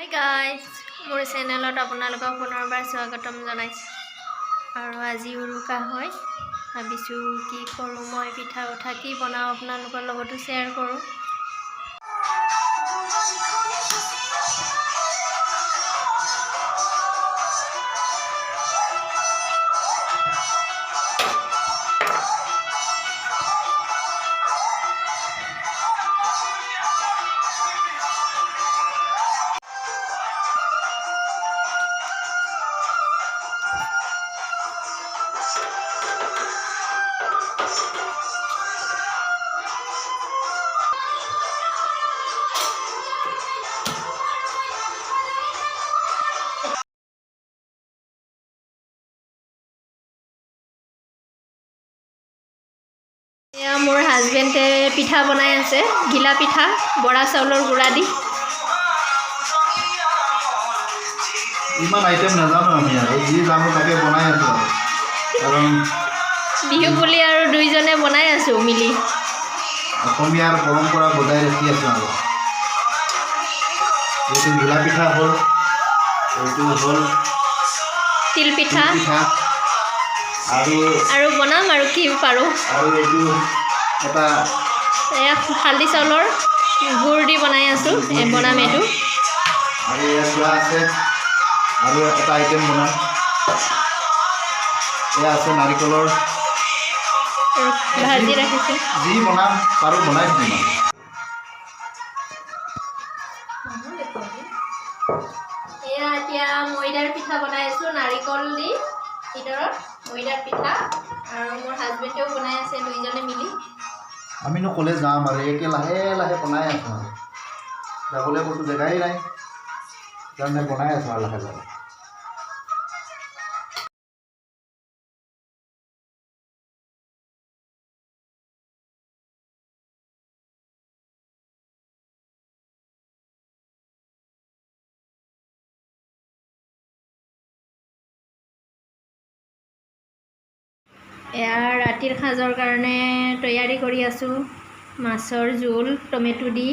Hi guys, মোৰ চেনেলত আপোনালোকক পুনৰবাৰ স্বাগতম জনাইছোঁ। আৰু আজি উৰুকা হয়, ভাবিছোঁ কি কৰোঁ মই পিঠা উঠা কি বনাওঁ আপোনালোকৰ লগতো শ্বেয়াৰ কৰোঁ। এয়া মোৰ হাজবেণ্ডে পিঠা বনাই আছে, ঘিলা পিঠা বৰা চাউলৰ গুড়া দি। ইমান আইটেম নাজানো আমি আৰু যি জানো তাকে বনাই আছো কাৰণ বিহু বুলি আৰু দুইজনে বনাই আছো মিলি অসমীয়াৰ পৰম্পৰা বজাই ৰাখি আছো আৰু এইটো ঘিলা পিঠা হ'ল, এইটো হ'ল তিল পিঠা আৰু বনাম আৰু কি পাৰোঁ। আৰু এইটো এটা এয়া হালধি চাউলৰ গুড় দি বনাই আছোঁ, বনাম এইটো। আৰু এয়া চোৱা আছে আৰু এটা আইটেম বনাম, এয়া আছে নাৰিকলৰ ভাজি ৰাখিছোঁ। যি বনাম পাৰোঁ বনাই দিম। এয়া এতিয়া ময়দাৰ পিঠা বনাই আছোঁ, নাৰিকল দি ভিতৰত ময়দাৰ পিঠা, আৰু মোৰ হাজবেণ্ডেও বনাই আছে, দুইজনে মিলি। আমিনো ক'লে যাম আৰু একে লাহে লাহে বনাই আছোঁ আৰু যাবলৈ ক'তো জেগাই নাই, সেইকাৰণে বনাই আছোঁ আৰু লাহে লাহে। এয়া ৰাতিৰ সাজৰ কাৰণে তৈয়াৰী কৰি আছোঁ, মাছৰ জোল টমেটো দি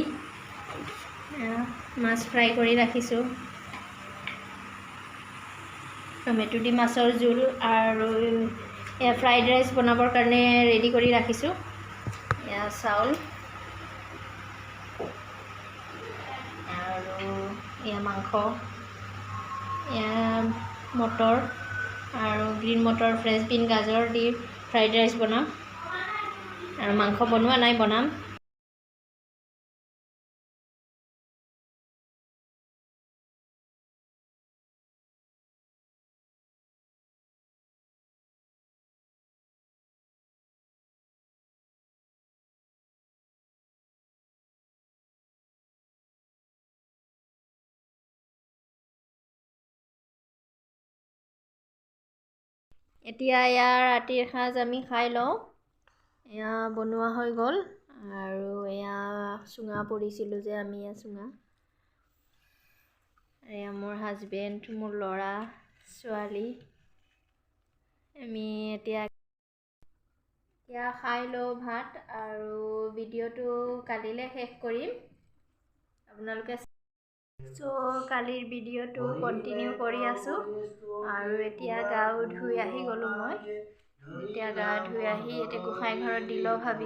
মাছ ফ্ৰাই কৰি ৰাখিছোঁ, টমেটো দি মাছৰ জোল। আৰু এয়া ফ্ৰাইড ৰাইচ বনাবৰ কাৰণে ৰেডি কৰি ৰাখিছোঁ। এয়া চাউল আৰু এয়া মাংস, এয়া মটৰ আৰু গ্ৰীণ মটৰ, ফ্ৰেঞ্চ বিন, গাজৰ দি ফ্ৰাইড ৰাইচ বনাম, আৰু মাংস বনোৱা নাই, বনাম। এতিয়া ইয়াৰ ৰাতিৰ সাজ আমি খাই লওঁ। এয়া বনোৱা হৈ গ'ল, আৰু এয়া চুঙা পৰিছিলোঁ যে আমি, এয়া চুঙা। এয়া মোৰ হাজবেণ্ড, মোৰ ল'ৰা ছোৱালী, আমি এতিয়া খাই লওঁ ভাত, আৰু ভিডিঅ'টো কালিলৈ শেষ কৰিম। আপোনালোকে কালিৰ ভিডিঅ'টো কণ্টিনিউ কৰি আছোঁ। আৰু এতিয়া গাও ধুই আহি গ'লোঁ মই, এতিয়া গা ধুই আহি এতিয়া গোঁসাই ঘৰত দি লওঁ ভাবি।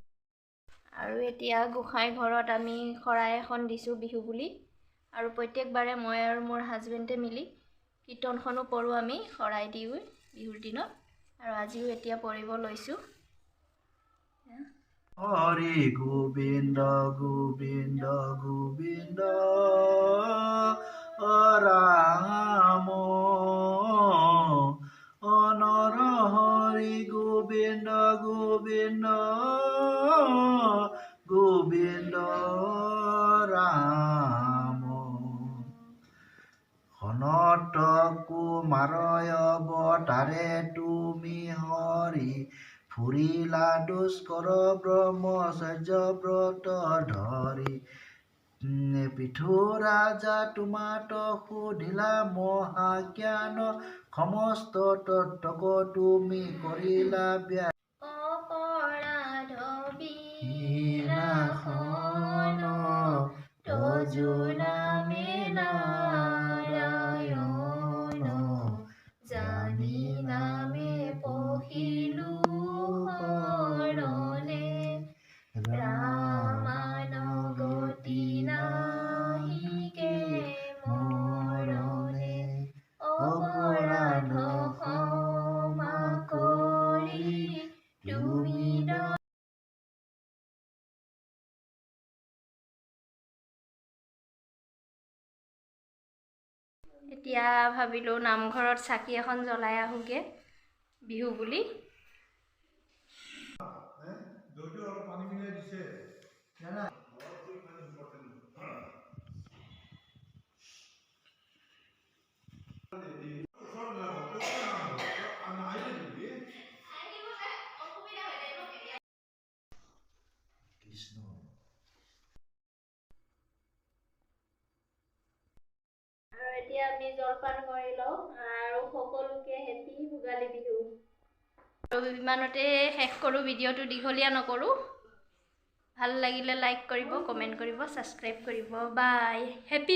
আৰু এতিয়া গোঁসাই ঘৰত আমি শৰাই এখন দিছোঁ বিহু বুলি, আৰু প্ৰত্যেকবাৰে মই আৰু মোৰ হাজবেণ্ডে মিলি কীৰ্তনখনো পঢ়োঁ আমি শৰাই দিওঁ বিহুৰ দিনত, আৰু আজিও এতিয়া পঢ়িব লৈছোঁ। হৰি গোবিন্দ গোবিন্দ গোবিন্দ ৰাম অনৰ হৰি গোবিন্দ গোবিন্দ গোবিন্দ ৰাম সনত কুমাৰয় অৱতাৰে তুমি হৰি ফুৰিলা দুষ্কৰ ব্ৰহ্মচৰ্য ব্ৰত ধৰি পিঠু ৰাজা তোমাত সুধিলা মহাজ্ঞান সমস্ত তত্ত্বক তুমি কৰিলা অপৰাধ বিনাশন তজু নামে এতিয়া ভাবিলোঁ নামঘৰত চাকি এখন জ্বলাই আহোঁগৈ বিহু বুলি। আৰু এতিয়া আমি জলপান কৰি লওঁ আৰু সকলোকে হেপী ভোগালী বিহু। আৰু ইমানতে শেষ কৰোঁ, ভিডিঅ'টো দীঘলীয়া নকৰোঁ। ভাল লাগিলে লাইক কৰিব, কমেণ্ট কৰিব, ছাবস্ক্ৰাইব কৰিব। বাই। হেপী